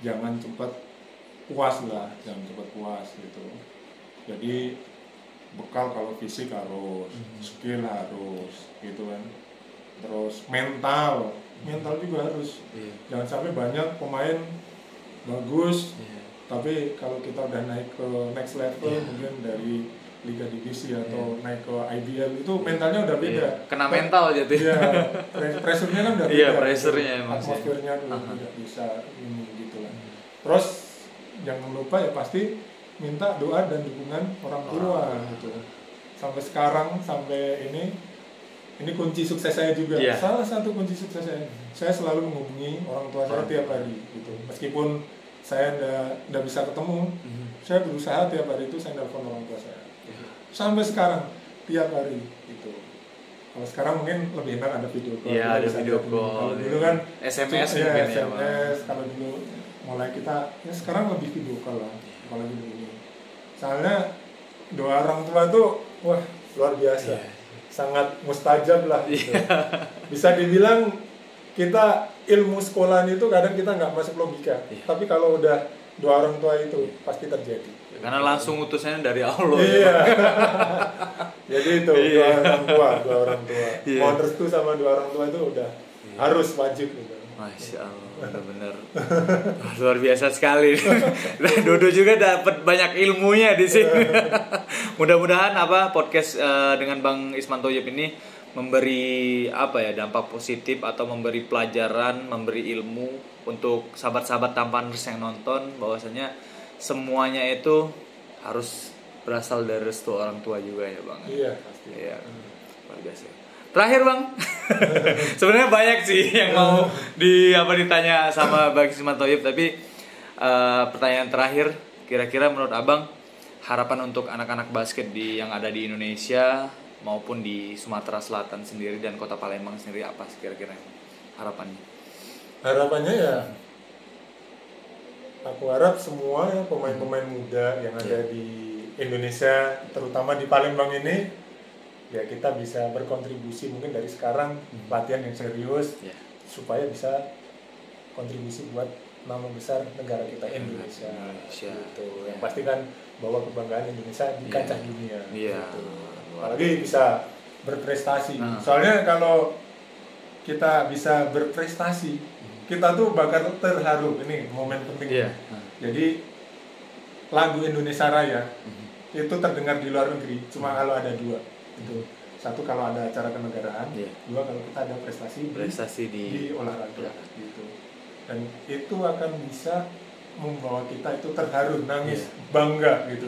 jangan cepat puas gitu. Jadi bekal kalau fisik harus, skill harus gitu kan. Terus mental juga harus. Jangan sampai banyak pemain bagus, tapi kalau kita udah naik ke next level, mungkin dari Liga Divisi atau naik ke IBL itu mentalnya udah beda. Kena mental jadi. Iya, pressure-nya kan udah beda. Iya, pressure-nya emang sih. Atmosfernya tidak bisa ini gitu lah. Terus jangan lupa ya pasti minta doa dan dukungan orang tua gitu. Sampai sekarang, sampai ini kunci sukses saya juga. Salah satu kunci sukses saya selalu menghubungi orang tua saya tiap hari gitu. Meskipun saya nggak bisa ketemu, saya berusaha tiap hari itu saya nelfon orang tua saya. Sampai sekarang tiap hari gitu. Kalau sekarang mungkin lebih enak ada video call. Iya, ada video call. Kalau dulu kan SMS ya, mungkin SMS. Kalau dulu mulai kita sekarang lebih video call lah. Kalau dulu ini. Soalnya doa orang tua tuh wah luar biasa. Sangat mustajab lah gitu. Bisa dibilang kita ilmu sekolahan itu kadang kita nggak masuk logika. Tapi kalau udah doa orang tua itu pasti terjadi. Karena langsung utusannya dari Allah. Iya. Jadi itu doa orang tua. Mohon restu sama doa orang tua itu udah harus wajib gitu. Masya Allah, benar-benar luar biasa sekali. Dodo juga dapat banyak ilmunya di sini. Mudah-mudahan podcast dengan Bang Isman Thoyib ini memberi dampak positif atau memberi pelajaran, memberi ilmu untuk sahabat-sahabat Tampaners yang nonton, bahwasanya semuanya itu harus berasal dari restu orang tua juga ya Bang. Iya pasti. Iya. Luar biasa. Terakhir Bang, sebenarnya banyak sih yang mau ditanya sama Bang Isman Thoyib, tapi pertanyaan terakhir, kira-kira menurut Abang harapan untuk anak-anak basket yang ada di Indonesia maupun di Sumatera Selatan sendiri dan Kota Palembang sendiri apa sih kira-kira harapannya? Harapannya ya, aku harap semua ya, pemain-pemain muda yang ada di Indonesia, terutama di Palembang ini, ya kita bisa berkontribusi mungkin dari sekarang latihan yang serius supaya bisa kontribusi buat nama besar negara kita Indonesia. Gitu. Yang pasti kan bawa kebanggaan Indonesia di kancah dunia. Gitu. Apalagi bisa berprestasi. Soalnya kalau kita bisa berprestasi, kita tuh bakal terharu. Ini momen penting. Jadi lagu Indonesia Raya itu terdengar di luar negeri cuma kalau ada dua. Itu satu kalau ada acara kenegaraan, dua kalau kita ada prestasi di olahraga gitu. Dan itu akan bisa membawa kita itu terharu, nangis, bangga gitu.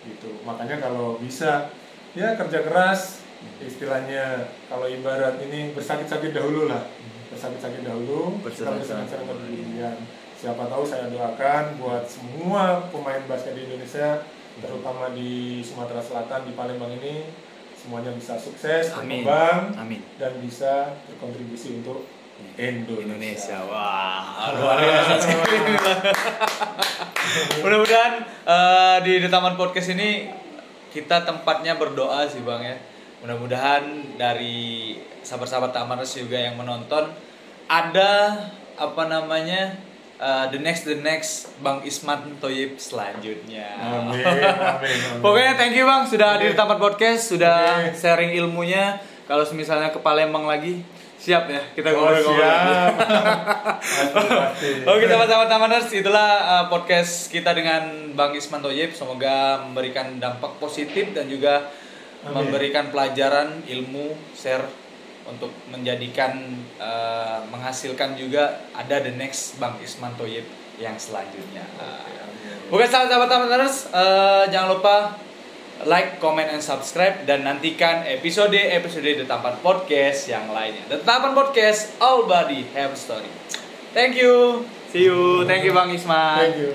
Gitu. Makanya kalau bisa ya kerja keras, istilahnya kalau ibarat ini bersakit-sakit dahulu lah. Bersakit-sakit dahulu, kita bersenang-senang kemudian. Siapa tahu saya doakan buat semua pemain basket di Indonesia, terutama di Sumatera Selatan, di Palembang ini, semuanya bisa sukses, berkembang, dan bisa berkontribusi untuk Indonesia. Wah, luar biasa sekali. Mudah-mudahan di The Taman Podcast ini kita tempatnya berdoa sih Bang ya. Mudah-mudahan dari sahabat-sahabat Tamaners juga yang menonton ada the next Bang Isman Thoyib selanjutnya. Amin. Pokoknya thank you Bang sudah di Taman Podcast, sudah sharing ilmunya. Kalau misalnya ke Palembang lagi, siap ya kita ngobrol-ngobrol. Siap. Oke sahabat-sahabat Tamaners, itulah podcast kita dengan Bang Isman Thoyib. Semoga memberikan dampak positif dan juga memberikan pelajaran ilmu share untuk menjadikan menghasilkan juga ada the next Bang Isman Thoyib yang selanjutnya. Oke sahabat Tamaners, jangan lupa like, comment, and subscribe dan nantikan episode The Tampan Podcast yang lainnya. The Tampan Podcast, all body have a story. Thank you. See you. Thank you Bang Isman. Thank you.